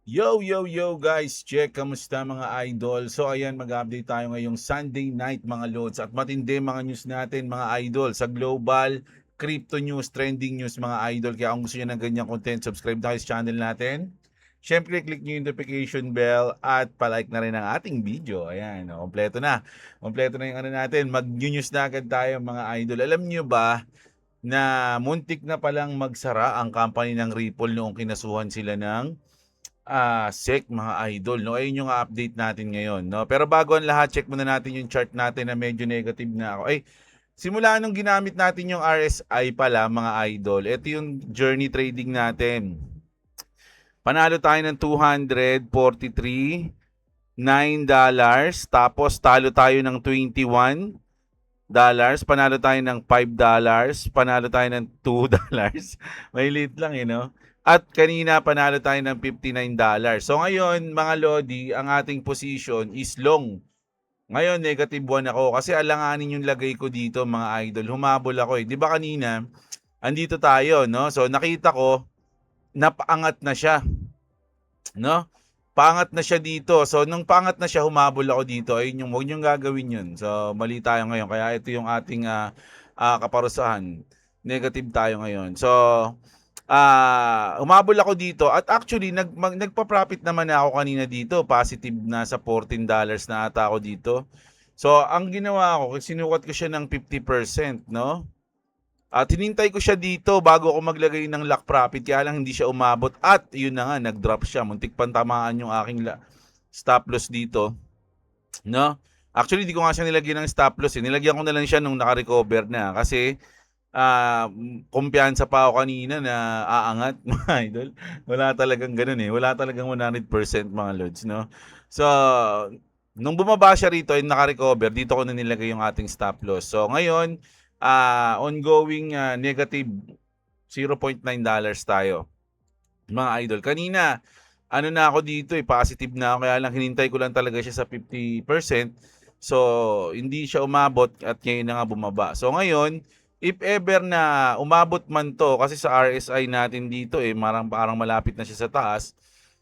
Yo guys, check kamusta mga idol. So ayan, mag-update tayo ngayong Sunday night mga lods at matindi mga news natin mga idol sa global crypto news, trending news mga idol. Kaya kung gusto niyo ng ganyang content, subscribe na kayo sa channel natin. Siyempre, click niyo yung notification bell at palike na rin ang ating video. Ayan, kompleto na. Kompleto na yung ano natin. Mag-news na agad tayo mga idol. Alam niyo ba na muntik na palang magsara ang company ng Ripple noong kinasuhan sila ng SEC mga idol, no? Ayun yung update natin ngayon, no? Pero bago ang lahat, check muna natin yung chart natin na medyo negative na ako. Ay, simula nung ginamit natin yung RSI pala mga idol, ito yung journey trading natin. Panalo tayo ng 243, $9, tapos talo tayo ng $21, panalo tayo ng $5, panalo tayo ng $2. May lit lang, no? At kanina panalo tayo ng $59. So ngayon, mga Lodi, ang ating position is long. Ngayon, negative 1 ako kasi alanganin yung lagay ko dito, mga idol. Humabol ako eh. 'Di ba kanina, andito tayo, no? So nakita ko, napaangat na siya, no? Pangat na siya dito. So, nung pangat na siya, humabol ako dito. Ayun yung, huwag niyong gagawin yun. So, mali tayo ngayon. Kaya ito yung ating kaparusahan. Negative tayo ngayon. So, humabol ako dito. At actually, nagpa-profit naman ako kanina dito. Positive na sa $14 na ata ako dito. So, ang ginawa ko, sinukat ko siya ng 50%, no? At hinintay ko siya dito bago ako maglagay ng lock profit, kaya lang hindi siya umabot at yun na nga, nag-drop siya. Muntik pang tamaan yung aking stop loss dito, no? Actually, di ko nga siya nilagyan ng stop loss. Nilagyan ko na lang siya nung naka-recover na kasi kumpiyansa pa ako kanina na aangat, mga idol. Wala talagang ganun eh. Wala talagang 100% mga lods, no? So, nung bumaba siya rito, yung naka-recover, dito ko na nilagay yung ating stop loss. So, ngayon, ongoing negative $0.9 tayo, mga idol. Kanina, ano na ako dito eh, positive na ako, kaya lang hinintay ko lang talaga siya sa 50%. So, hindi siya umabot at ngayon na nga bumaba. So, ngayon, if ever na umabot man to, kasi sa RSI natin dito eh, parang malapit na siya sa taas.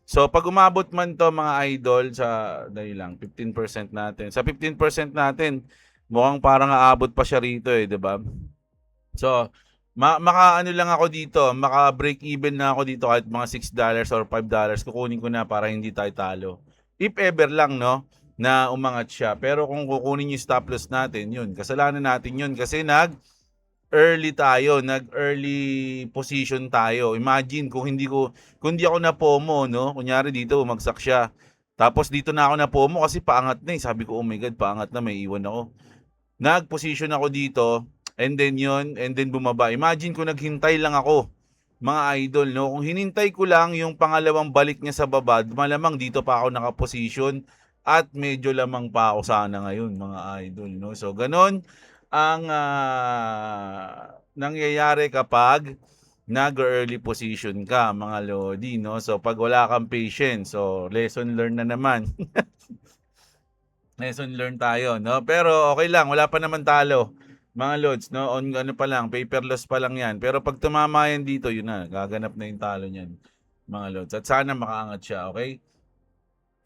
So, pag umabot man to mga idol, dahil lang, 15% natin. Sa 15% natin, mukhang parang aabot pa siya rito eh, di ba? So, maka-ano lang ako dito, maka-break even na ako dito kahit mga $6 or $5, kukunin ko na para hindi tayo talo. If ever lang, no, na umangat siya. Pero kung kukunin yung stop loss natin, yun, kasalanan natin yun kasi nag-early tayo, nag-early position tayo. Imagine kung hindi ako na FOMO, no, kunyari dito, umagsak siya. Tapos dito na ako na FOMO kasi paangat na eh. Sabi ko, oh my God, paangat na, may iwan ako. Nag-position ako dito, and then bumaba. Imagine kung naghintay lang ako, mga idol, no? Kung hinintay ko lang yung pangalawang balik niya sa baba, malamang dito pa ako nakaposition at medyo lamang pa ako sana ngayon, mga idol, no? So, ganon ang nangyayari kapag nag-early position ka, mga lodi, no? So, pag wala kang patience, so, lesson learned na naman. Lesson learned tayo, no? Pero okay lang, wala pa naman talo. Mga lods, no? On ano pa lang, paper loss pa lang 'yan. Pero pag tumama yan dito, yun na, gaganap na yung talo niyan, mga lods. At sana makaangat siya, okay?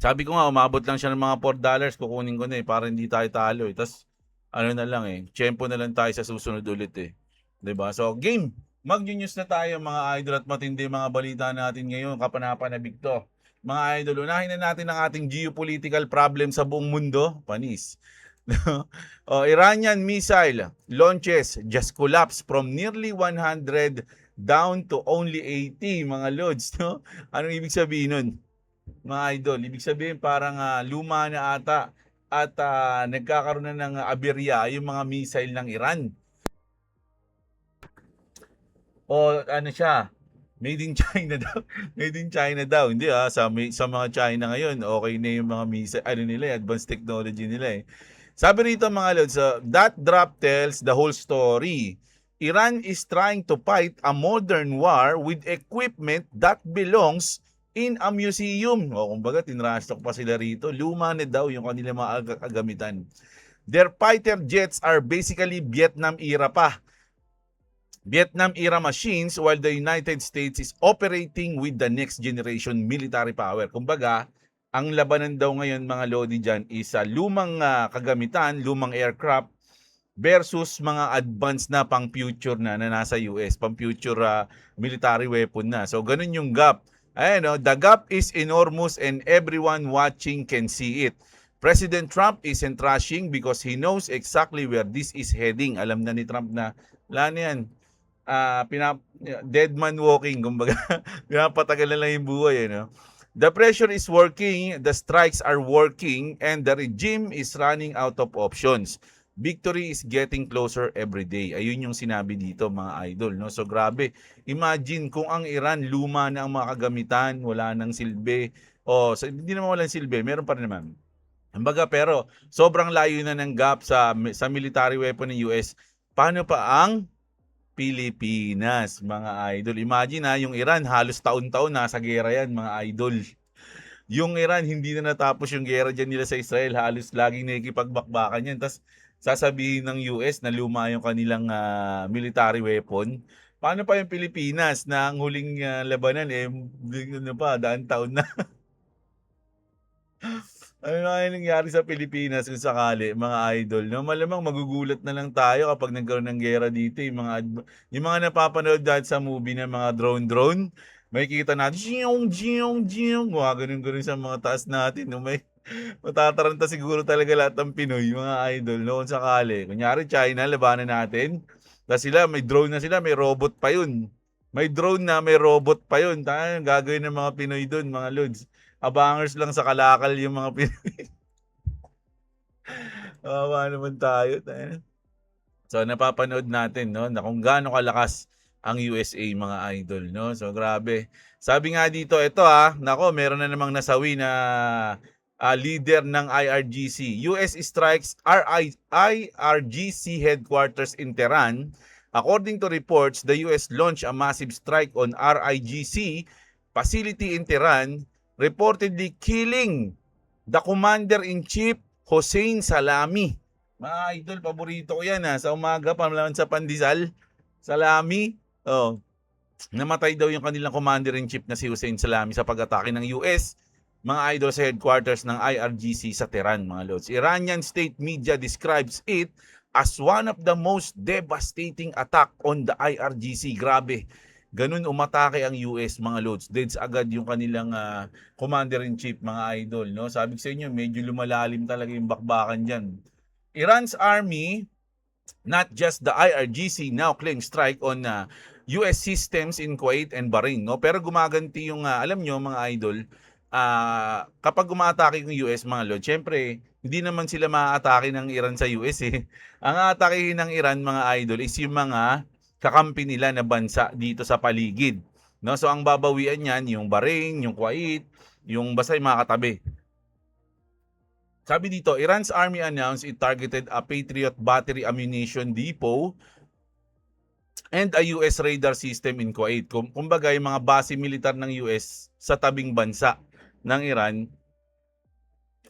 Sabi ko nga, umabot lang siya ng mga $4, kukunin ko na eh, para hindi tayo talo eh. Tapos, ano na lang eh, tiyempo na lang tayo sa susunod ulit eh. 'Di ba? So, game! Mag-news na tayo mga idol at matindi mga balita natin ngayon, kapanapanabik to. Mga idol, unahin na natin ang ating geopolitical problem sa buong mundo. Panis. Iranian missile launches just collapsed from nearly 100 down to only 80, mga lods, no? Anong ibig sabihin nun? Mga idol, ibig sabihin parang luma na ata at nagkakaroon na ng aberya yung mga missile ng Iran. O ano siya, made in China daw. Made in China daw. Hindi sa mga China ngayon, okay na yung mga missile, ano nila, advanced technology nila eh. Sabi rito mga lods, that drop tells the whole story. Iran is trying to fight a modern war with equipment that belongs in a museum. O kumbaga, tinrastock pa sila rito. Luma na daw yung kanilang mga agamitan. Their fighter jets are basically Vietnam era pa. Vietnam-era machines while the United States is operating with the next generation military power. Kumbaga, ang labanan daw ngayon mga lodi dyan is lumang kagamitan, lumang aircraft versus mga advanced na pang future na nasa US, pang future military weapon na. So ganun yung gap. Ayan, the gap is enormous and everyone watching can see it. President Trump isn't rushing because he knows exactly where this is heading. Alam na ni Trump na, wala na yan. Dead man walking, kumbaga, pinapatagal na lang yung buhay, The pressure is working, the strikes are working, and the regime is running out of options. Victory is getting closer every day. Ayun yung sinabi dito mga idol, no? So grabe, imagine kung ang Iran luma na ang mga kagamitan, wala nang silbi. Hindi naman walang silbi, meron pa rin naman. Kumbaga, pero sobrang layo na ng gap sa military weapon ng US. Paano pa ang Pilipinas, mga idol? Imagine yung Iran, halos taon-taon nasa gera yan, mga idol. Yung Iran, hindi na natapos yung gera dyan nila sa Israel. Halos laging nakikipagbakbakan yan. Tapos sasabihin ng US na luma yung kanilang military weapon. Paano pa yung Pilipinas na ang huling labanan, daan taon na. Ano na yung nangyari sa Pilipinas kung sakali, mga idol, no? Malamang magugulat na lang tayo kapag nagkaroon ng gera dito. Yung mga napapanood dahil sa movie ng mga drone, may kita natin, ganun sa mga taas natin. No? Matataranta siguro talaga lahat ng Pinoy, mga idol, no? Kung sakali. Kunyari, China, labanan natin. Tapos may drone na sila, may robot pa yun. May drone na, may robot pa yun. Tayo, gagawin ng mga Pinoy doon, mga lods. Abangers lang sa kalakal yung mga Pinoy. Naman tayo. So napapanood natin, no, na kung gaano kalakas ang USA, mga idol, no. So grabe. Sabi nga dito, ito nako, meron na namang nasawi na leader ng IRGC. US strikes IRGC headquarters in Tehran. According to reports, the US launched a massive strike on RIGC facility in Tehran, reportedly killing the Commander-in-Chief Hossein Salami. Mga idol, paborito ko yan sa umaga, pamalaman sa pandesal. Salami. Namatay daw yung kanilang Commander-in-Chief na si Hossein Salami sa pag-atake ng US, mga idol, sa headquarters ng IRGC sa Tehran, mga lods. Iranian state media describes it as one of the most devastating attack on the IRGC. Grabe. Ganun umatake ang US, mga lods. Deads agad yung kanilang Commander-in-Chief, mga idol, no? Sabi ko sa inyo, medyo lumalalim talaga yung bakbakan dyan. Iran's army, not just the IRGC, now claims strike on US systems in Kuwait and Bahrain, no? Pero gumaganti yung, alam nyo, mga idol, kapag umatake yung US, mga lods, syempre, hindi naman sila maaatake ng Iran sa US eh. Ang aatakehin ng Iran, mga idol, is yung mga kakampi nila na bansa dito sa paligid, no? So ang babawian niyan yung Bahrain, yung Kuwait, yung basta yung mga katabi. Sabi dito, Iran's army announced it targeted a Patriot battery ammunition depot and a US radar system in Kuwait. Kumbaga yung mga base militar ng US sa tabing bansa ng Iran,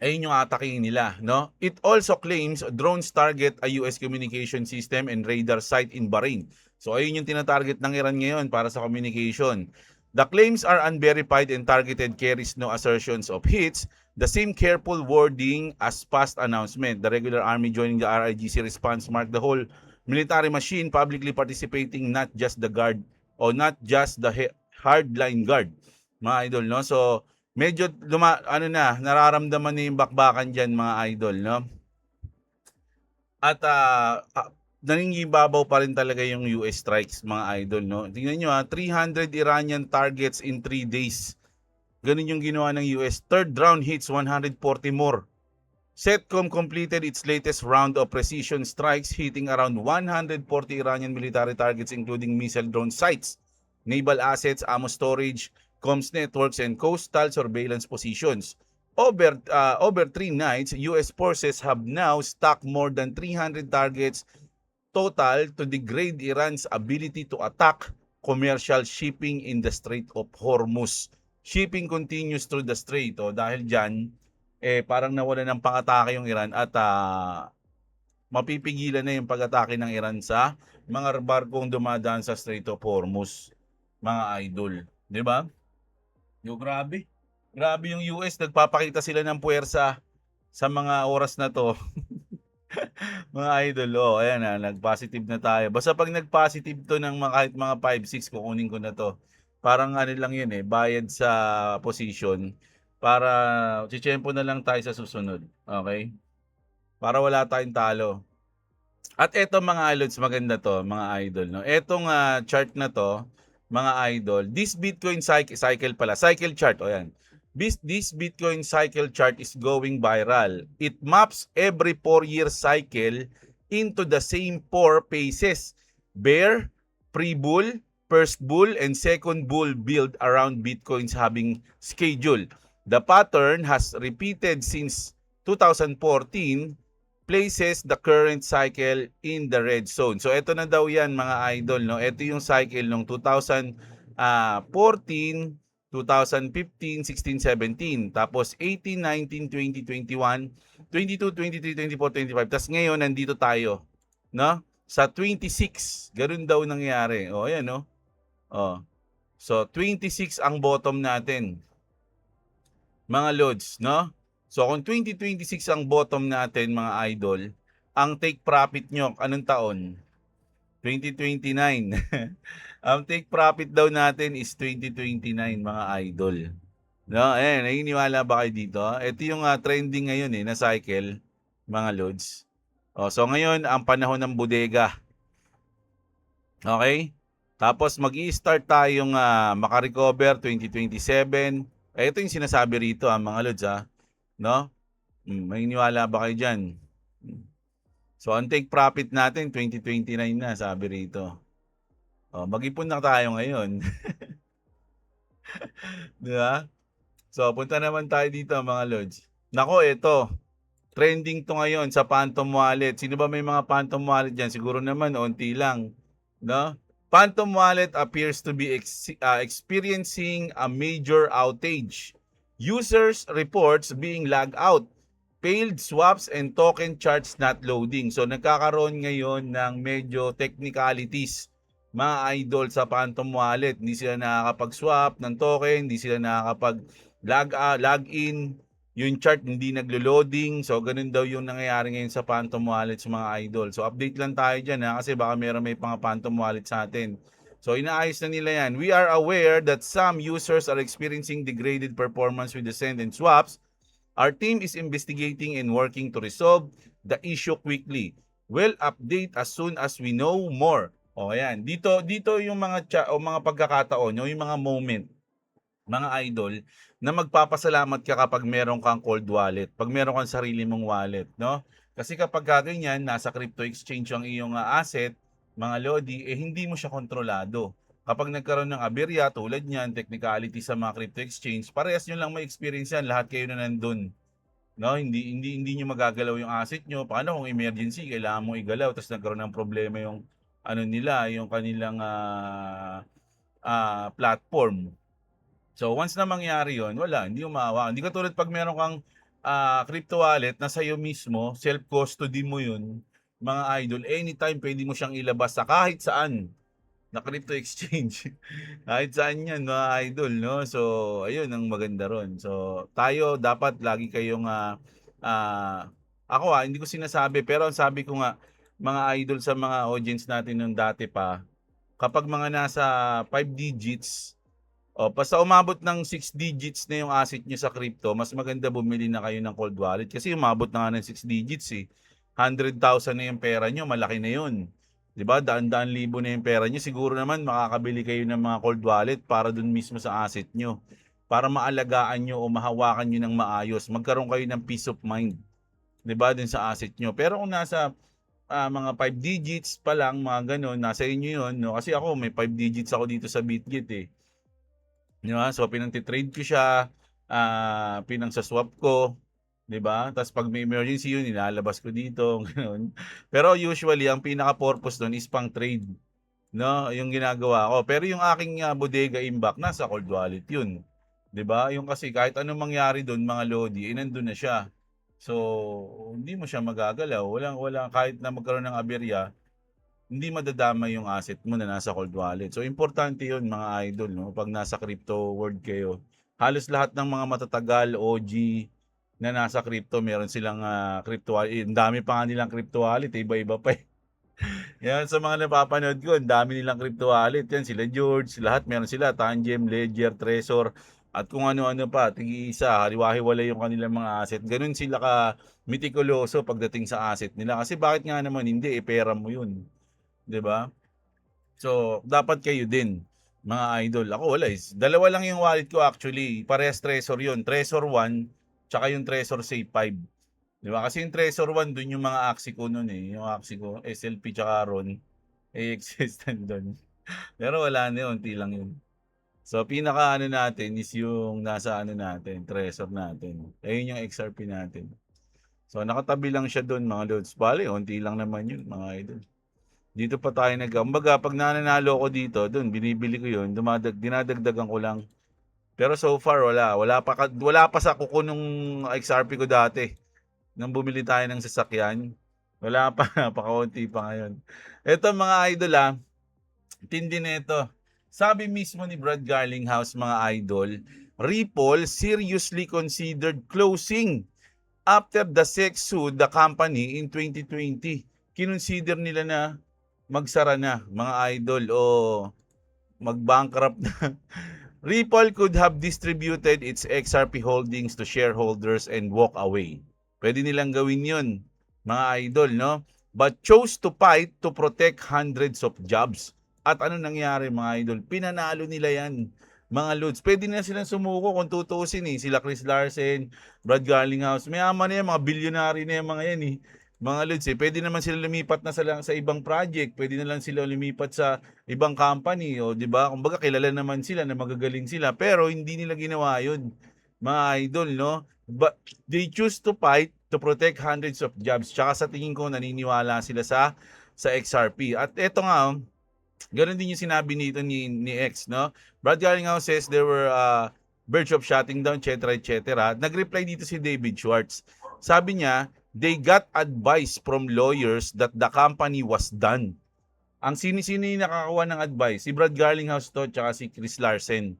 ayun yung ataking nila, no? It also claims drones target a US communication system and radar site in Bahrain. So ayun yung tinatarget ng Iran ngayon para sa communication. The claims are unverified and targeted, carries no assertions of hits. The same careful wording as past announcement. The regular army joining the RIGC response marked the whole military machine publicly participating, not just the guard or not just the hardline guard, mga idol, no? So medyo nararamdaman na yung bakbakan dyan, mga idol, no? At nangingibabaw pa rin talaga yung US strikes, mga idol, no? Tingnan nyo 300 Iranian targets in 3 days. Ganun yung ginawa ng US. Third round hits 140 more. SETCOM completed its latest round of precision strikes, hitting around 140 Iranian military targets, including missile drone sites, naval assets, ammo storage, comms networks, and coastal surveillance positions. Over 3 nights, US forces have now stocked more than 300 targets total to degrade Iran's ability to attack commercial shipping in the Strait of Hormuz. Shipping continues through the strait. Dahil dyan, parang nawala ng pang-atake yung Iran at mapipigilan na yung pag-atake ng Iran sa mga barkong dumadaan sa Strait of Hormuz, mga idol. Di ba? Grabe. Grabe yung US, nagpapakita sila ng puwersa sa mga oras na to. Mga idol, ayan na, nag-positive na tayo. Basta pag nag-positive to ng kahit mga 5-6, kukunin ko na to. Parang ano lang yun bayad sa position para tsitsempo na lang tayo sa susunod. Okay? Para wala tayong talo. At eto mga lods, maganda to, mga idol. No? Etong chart na to, mga idol, this Bitcoin cycle pala, cycle chart, ayan. This Bitcoin cycle chart is going viral. It maps every 4-year cycle into the same 4 phases. Bear, pre-bull, first bull, and second bull build around Bitcoin's having schedule. The pattern has repeated since 2014, places the current cycle in the red zone. So ito na daw 'yan mga idol, no. Ito yung cycle ng 2014, 2015, 16, 17, tapos 18, 19, 20, 21, 22, 23, 24, 25. Tas ngayon nandito tayo, no? Sa 26. Ganoon daw nangyari. Ayan, no. So 26 ang bottom natin. Mga lods, no? So kung 2026 ang bottom natin mga idol, ang take profit nyo, anong taon? 2029. Ang take profit daw natin is 2029 mga idol. No, naniniwala ba kayo dito? Ito yung trending ngayon na cycle, mga lods. So ngayon, ang panahon ng bodega. Okay? Tapos mag-i-start tayong makarecover 2027. Ito yung sinasabi rito mga lods no? Maniniwala ba kayo dyan? So, ang take profit natin, 2029 na, sabi rito. Mag-ipon na tayo ngayon. Di ba? So, punta naman tayo dito, mga lods. Nako, ito. Trending to ngayon sa Phantom Wallet. Sino ba may mga Phantom Wallet dyan? Siguro naman, onti lang. No? Phantom Wallet appears to be experiencing a major outage. Users reports being lagged out, failed swaps, and token charts not loading. So nagkakaroon ngayon ng medyo technicalities, mga idol, sa Phantom Wallet. Hindi sila nakakapag-swap ng token, hindi sila nakakapag-log in, yung chart hindi naglo-loading. So ganun daw yung nangyayari ngayon sa Phantom Wallet, mga idol. So update lang tayo dyan kasi baka meron may mga Phantom Wallet sa atin. So inaayos na nila yan. We are aware that some users are experiencing degraded performance with the send and swaps. Our team is investigating and working to resolve the issue quickly. We'll update as soon as we know more. Ayan. Dito yung mga mga pagkakataon, yung mga moment, mga idol, na magpapasalamat ka kapag meron kang cold wallet, pag meron kang sarili mong wallet, no? Kasi kapag ganyan, nasa crypto exchange ang iyong asset, mga lodi, hindi mo siya kontrolado. Kapag nagkaroon ng aberya, tulad niyan, technicality sa mga crypto exchange, parehas nyo lang may experience yan, lahat kayo na nandun. No, hindi nyo magagalaw yung asset nyo. Paano kung emergency, kailangan mo igalaw, tapos nagkaroon ng problema yung nila, yung kanilang platform. So once na mangyari yon, wala, hindi umawa. Hindi katulad pag meron kang crypto wallet na sa'yo mismo, self-custody mo yun, mga idol, anytime pwede mo siyang ilabas sa kahit saan na crypto exchange. Kahit saan yan, mga idol, no? So, ayun ang maganda ron. So, tayo dapat lagi kayong ako hindi ko sinasabi, pero ang sabi ko nga, mga idol, sa mga audience natin nung dati pa, kapag mga nasa 5 digits, basta umabot ng 6 digits na yung asset nyo sa crypto, mas maganda bumili na kayo ng cold wallet kasi umabot na nga ng 6 digits 100,000 na yung pera nyo, malaki na yun. 'Di ba? Daan-daan libo na yung pera nyo, siguro naman makakabili kayo ng mga cold wallet para dun mismo sa asset nyo. Para maalagaan nyo o mahawakan nyo ng maayos, magkaroon kayo ng peace of mind. 'Di ba? Dun sa asset nyo. Pero kung nasa mga 5 digits pa lang, mga ganun, nasa inyo yun, no? Kasi ako, may 5 digits ako dito sa Bitget Di ba? So, pinantitrade ko siya, pinangsaswap ko, di ba? Tapos pag may emergency yun, nilalabas ko dito, gano'n. Pero usually, ang pinaka-purpose doon is pang trade, no? Yung ginagawa ko. Pero yung aking bodega imbak, nasa cold wallet yun. Di ba? Yung kasi kahit anong mangyari doon, mga lodi, nandun na siya. So, hindi mo siya magagalaw. Walang kahit na magkaroon ng aberya, hindi madadamay yung asset mo na nasa cold wallet. So, importante yun mga idol, no? Pag nasa crypto world kayo. Halos lahat ng mga matatagal, OG, na nasa crypto, meron silang crypto wallet. Ang dami pa nga nilang crypto wallet, iba-iba pa eh. Yan sa mga napapanood ko, ang dami nilang crypto wallet. Yan sila George, lahat meron sila, Tangem, Ledger, Trezor, at kung ano-ano pa, tig-isa, haliwa-hiwalay yung kanilang mga asset. Ganun sila ka mitikuloso pagdating sa asset nila. Kasi bakit nga naman hindi, pera mo yun. 'Di ba? So, dapat kayo din, mga idol. Ako wala eh. Dalawa lang yung wallet ko actually. Parehas Trezor yun. Trezor 1, tsaka yung Trezor Safe 5. 'Di ba? Kasi yung Trezor 1, dun yung mga Axie ko nun eh. Yung Axie ko, SLP tsaka RON, eh, existent dun. Pero wala na yun, unti lang yun. So, pinaka ano natin is yung nasa ano natin, Trezor natin. Ayun yung XRP natin. So, nakatabi lang siya dun mga loads. Bale, unti lang naman yun mga idol. Dito pa tayo kumbaga pag nananalo ako dito, dun binibili ko 'yun, dinadagdagan ko lang. Pero so far wala pa sa kuko nung XRP ko dati. Nang bumili tayo ng sasakyan, wala pa, napakaunti pa ngayon. Eto mga idol, tindi nito. Sabi mismo ni Brad Garlinghouse mga idol, Ripple seriously considered closing after the SEC sued the company in 2020. Kinonsider nila na magsara na mga idol o mag-bankrupt na. Ripple could have distributed its XRP holdings to shareholders and walk away. Pwede nilang gawin yun, mga idol, no? But chose to fight to protect hundreds of jobs. At ano nangyari, mga idol? Pinanalo nila yan, mga loads. Pwede na silang sumuko kung tutusin eh. Sila Chris Larsen, Brad Garlinghouse. Mayaman na yan, mga bilyonary na yan, mga yan eh. Mga loads eh. Pwede naman sila lumipat na sa ibang project. Pwede na lang sila lumipat sa ibang company, o 'di ba? Kumbaga kilala naman sila na magagaling sila, pero hindi nila ginawa 'yun. Mga idol, no? But they choose to fight to protect hundreds of jobs. Tsaka sa tingin ko naniniwala sila sa XRP. At eto nga, ganoon din yung sinabi nito ni X, no? Brad Garlinghouse says there were verge of shutting down, etc., etc. Nag-reply dito si David Schwartz. Sabi niya, they got advice from lawyers that the company was done. Ang sino-sino yung nakakakuha ng advice? Si Brad Garlinghouse to, tsaka si Chris Larsen.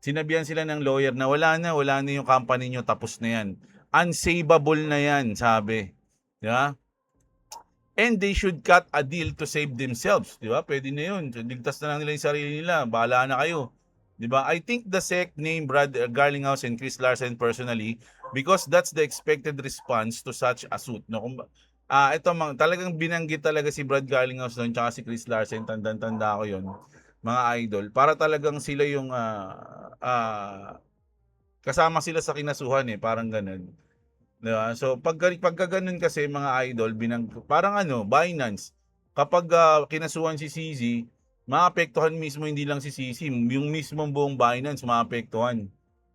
Sinabihan sila ng lawyer na wala na yung company nyo, tapos na yan. Unsavable na yan, sabi. Di ba? And they should cut a deal to save themselves. Di ba? Pwede na yun. Ligtas na lang nila yung sarili nila. Bahala na kayo. Di ba? I think the SEC named Brad Garlinghouse and Chris Larsen personally because that's the expected response to such a suit. No? Ito talagang binanggit talaga si Brad Garlinghouse doon tsaka si Chris Larsen, tandang-tanda ko 'yon, mga idol. Para talagang sila yung kasama sila sa kinasuhan eh, parang ganoon. 'Di ba? So pagka ganun kasi mga idol, parang Binance. Kapag kinasuhan si CZ, maapektuhan mismo hindi lang si CZ, yung mismong buong Binance maapektuhan.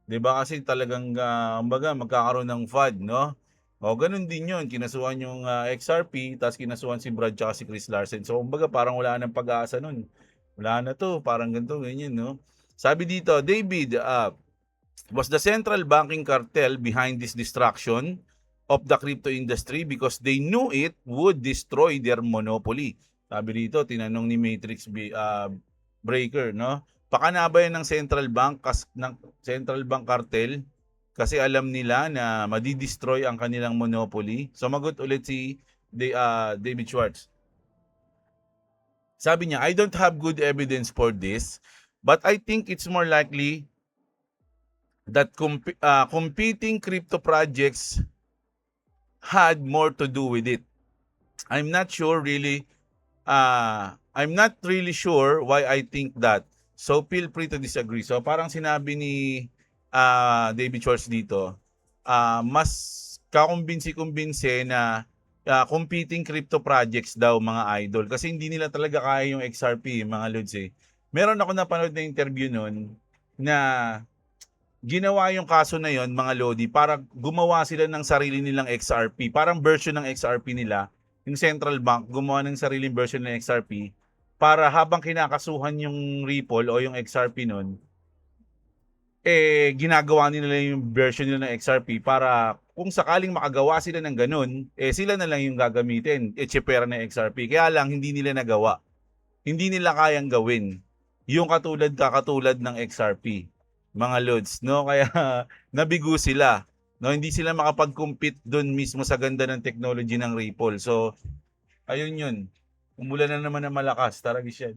'Di ba? Kasi talagang kumbaga magkakaroon ng FUD, no? O ganun din 'yon, kinasuhan yung XRP, tapos kinasuhan si Brad tsaka si Chris Larsen. So kumbaga parang wala nang pag-asa nun. Wala na 'to, parang ganito, ganyan, no? Sabi dito, David, was the central banking cartel behind this destruction of the crypto industry because they knew it would destroy their monopoly. Sabi dito, tinanong ni Matrix Breaker, no? Pakana ba yan ng central bank cartel kasi alam nila na madi-destroy ang kanilang monopoly? Sumagot ulit si David Schwartz. Sabi niya, I don't have good evidence for this, but I think it's more likely that competing crypto projects had more to do with it. I'm not really sure why I think that. So feel free to disagree. So parang sinabi ni David Schwartz dito, mas kakumbinsi-kumbinsi na competing crypto projects daw mga idol kasi hindi nila talaga kaya yung XRP, mga lods eh. Meron ako napanood na interview nun na ginawa yung kaso na yon mga lodi para gumawa sila ng sarili nilang XRP, parang version ng XRP nila. Yung central bank gumawa ng sariling version ng XRP para habang kinakasuhan yung Ripple o yung XRP nun, ginagawa nila yung version nila ng XRP para kung sakaling makagawa sila ng ganun, sila na lang yung gagamitin, tsipera ng XRP. Kaya lang, hindi nila nagawa. Hindi nila kayang gawin yung kakatulad ng XRP, mga lods, no? Kaya nabigo sila, no? Hindi sila makapag-compete doon mismo sa ganda ng technology ng Ripple. So, ayun yun. Umulan na naman ng malakas. Tara, Giselle.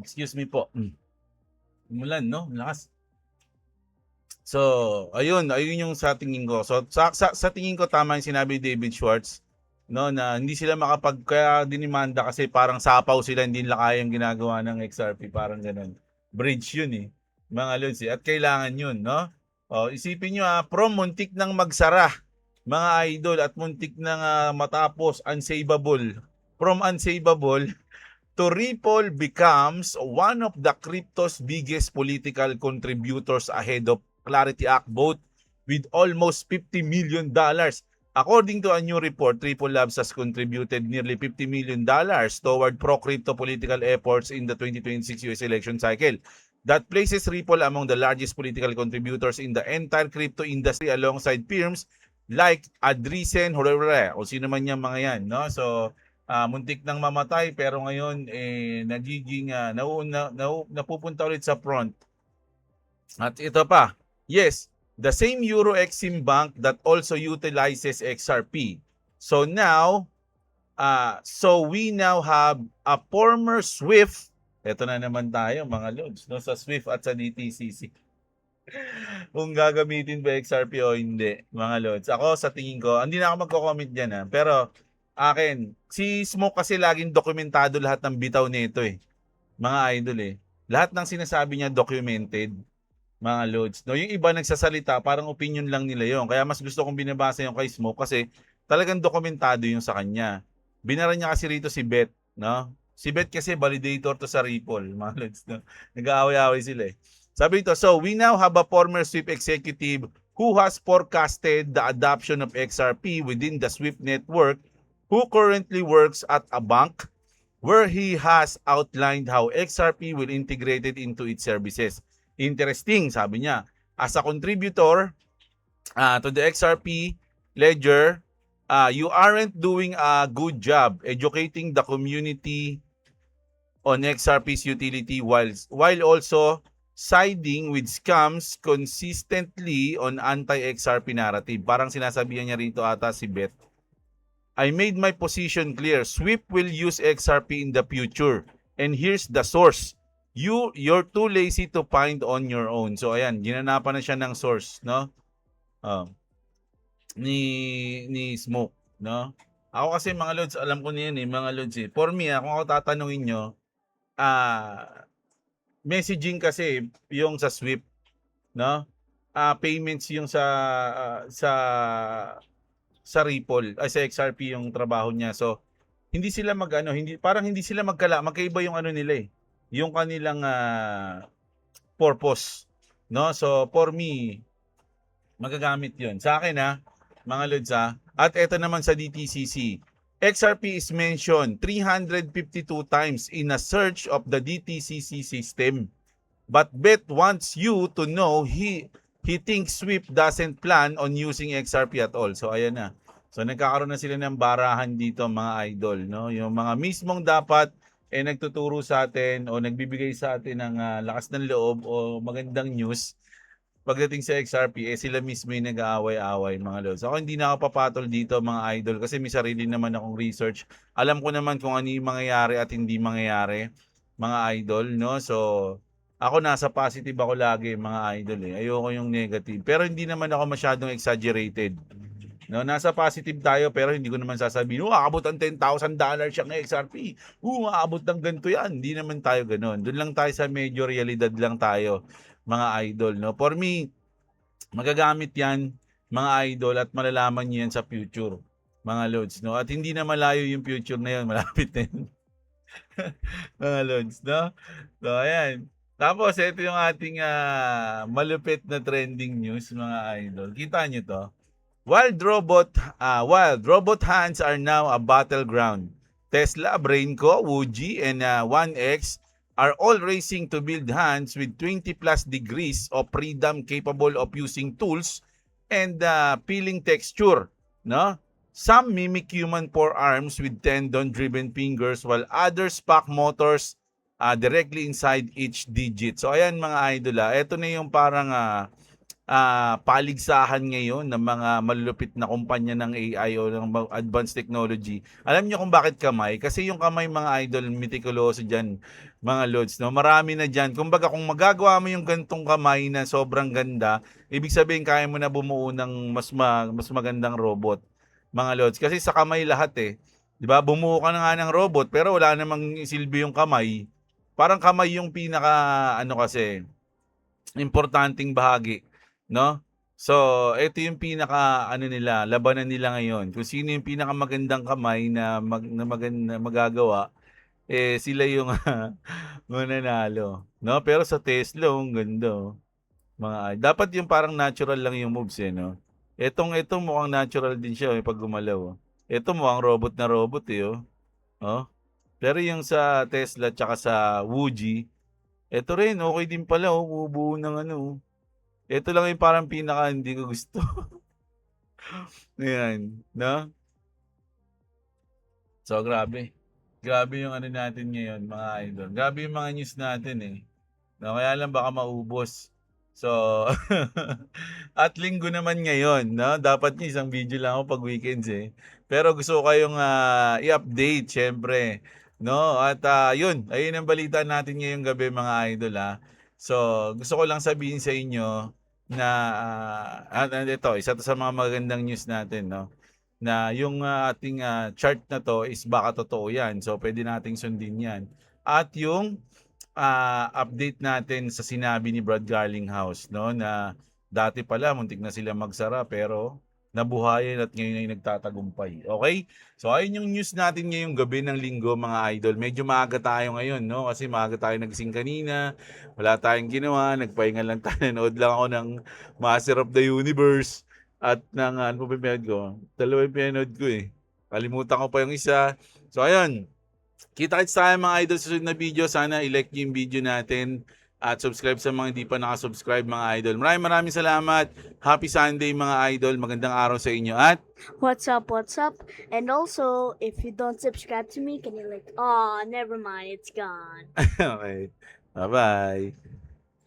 Excuse me po. Umulan, no? Malakas. So, ayun yung sa tingin ko. So, sa tingin ko tama yung sinabi ni David Schwartz, no, na hindi sila kaya dinimanda kasi parang sapaw sila, hindi nila kayang ginagawa ng XRP, parang ganun. Bridge yun mga lods At kailangan yun, no? Isipin nyo from muntik nang magsara, mga idol, at muntik nang matapos, unsavable. From unsavable to Ripple becomes one of the crypto's biggest political contributors ahead of Clarity Act vote with almost $50 million. According to a new report, Ripple Labs has contributed nearly $50 million toward pro-crypto political efforts in the 2026 US election cycle. That places Ripple among the largest political contributors in the entire crypto industry alongside firms like Andreessen, o sino man yung mga yan, no? So, muntik nang mamatay pero ngayon nagiging napupunta ulit sa front. At ito pa, yes, the same EuroExim bank that also utilizes XRP. So now, we now have a former SWIFT. Ito na naman tayo mga lods, no, sa SWIFT at sa DTCC. Kung gagamitin ba XRP o hindi, mga lods. Ako sa tingin ko, hindi na ako magko-comment diyan pero akin, si Smoke kasi laging dokumentado lahat ng bitaw nito mga idol Lahat ng sinasabi niya documented, mga loads. No, yung iba nagsasalita, parang opinion lang nila yon. Kaya mas gusto kong binabasa yung kay Smoke kasi talagang dokumentado yung sa kanya. Binara niya kasi rito si Beth, no? Si Beth kasi validator to sa Ripple, mga loads. No? Nag-aaway-aaway sila Sabi ito, so we now have a former SWIFT executive who has forecasted the adoption of XRP within the SWIFT network, who currently works at a bank where he has outlined how XRP will integrate it into its services. Interesting, sabi niya. As a contributor to the XRP ledger, you aren't doing a good job educating the community on XRP's utility while also siding with scams consistently on anti-XRP narrative. Parang sinasabihan niya rito ata si Beth. I made my position clear. SWIFT will use XRP in the future. And here's the source. You're too lazy to find on your own. So ayan, ginanapan na siya ng source, no? Ni Smoke, no? Ako kasi mga lods, alam ko na yan mga lods For me, kung ako tatanungin nyo, messaging kasi yung sa Swift, no? Payments yung sa Ripple, sa XRP yung trabaho niya. So, hindi sila hindi sila magkaiba yung nila yung kanilang purpose, no? So, for me, magagamit yun. Sa akin mga lods at eto naman sa DTCC, XRP is mentioned 352 times in a search of the DTCC system. But Bet wants you to know he thinks SWIFT doesn't plan on using XRP at all. So ayan na. So nagkakaroon na sila ng barahan dito mga idol, no? Yung mga mismong dapat nagtuturo sa atin o nagbibigay sa atin ng lakas ng loob o magandang news pagdating sa XRP, sila mismo yung nag-aaway-aaway mga lods. Ako hindi na ako papatol dito mga idol kasi may sarili naman akong research. Alam ko naman kung ano yung mangyayari at hindi mangyayari mga idol, no? So, ako nasa positive ako lagi mga idol Ayoko yung negative. Pero hindi naman ako masyadong exaggerated. No, nasa positive tayo pero hindi ko naman sasabihin, aabot ang $10,000 siyang XRP. Aabot ng ganito yan. Hindi naman tayo ganoon. Doon lang tayo sa medyo realidad lang tayo mga idol, no? For me, magagamit yan mga idol at malalaman niyo yan sa future mga lods, no? At hindi na malayo yung future na yun, malapit na yun. Mga lods, no? So, ayan. Tapos, ito yung ating malupit na trending news mga idol. Kita nyo to. Wild robot hands are now a battleground. Tesla, Brainco, Wooji, and 1X are all racing to build hands with 20 plus degrees of freedom capable of using tools and peeling texture, no? Some mimic human forearms with tendon-driven fingers while others pack motors directly inside each digit. So ayan mga idol, ito na yung parang paligsahan ngayon ng mga malulupit na kumpanya ng AI o ng advanced technology. Alam niyo kung bakit kamay? Kasi yung kamay mga idol, meticuloso dyan, mga lods. No? Marami na dyan. Kumbaga kung magagawa mo yung gantong kamay na sobrang ganda, ibig sabihin kaya mo na bumuo ng mas magandang robot, mga lods. Kasi sa kamay lahat eh. 'Di ba? Bumuo ka na nga ng robot pero wala namang silbi yung kamay. Parang kamay yung pinaka ano kasi importanteng bahagi, no? So, ito yung pinaka ano nila, labanan nila ngayon. Kung sino yung pinakamagandang kamay na magagawa, eh sila yung mananalo, no? Pero sa Tesla, ang ganda, dapat yung parang natural lang yung moves eh, no? Etong mukhang natural din siya pag gumalaw. Ito mukhang robot na robot eh, oh. Oh. Pero yung sa Tesla tsaka sa Wuji, ito rin okay din pala, bubuo ng ano. Ito lang yung parang pinaka hindi ko gusto. Ayan, no? So, grabe. Grabe yung ano natin ngayon, mga idol. Grabe yung mga news natin eh. No, kaya lang baka maubos. So, at linggo naman ngayon, no? Dapat nga isang video lang ako pag weekends eh. Pero gusto ko kayong i-update, syempre. No? At yun, ayun ang balita natin ngayong gabi mga idol So, gusto ko lang sabihin sa inyo na ito, isa to sa mga magandang news natin, no? Na yung ating chart na to is baka totoo yan. So, pwede nating sundin yan. At yung update natin sa sinabi ni Brad Garlinghouse, no, na dati pala muntik na sila magsara pero nabuhayan at ngayon ay nagtatagumpay. Okay? So ayun yung news natin ngayong gabi ng linggo mga idol. Medyo maaga tayo ngayon, no? Kasi maaga tayo nagising kanina. Wala tayong ginawa, nagpahinga lang tayo. Nanood lang ako ng Master of the Universe at ng ano pa pinanood ko? Dalawa yung pinanood ko eh. Kalimutan ko pa yung isa. So ayun, kita-kits tayo mga idol sa susunod na video. Sana i-like nyo yung video natin at subscribe sa mga hindi pa nakasubscribe mga idol. Maraming salamat. Happy Sunday mga idol. Magandang araw sa inyo at What's up? What's up? And also, if you don't subscribe to me, can you like, oh, never mind, it's gone. okay. Bye-bye.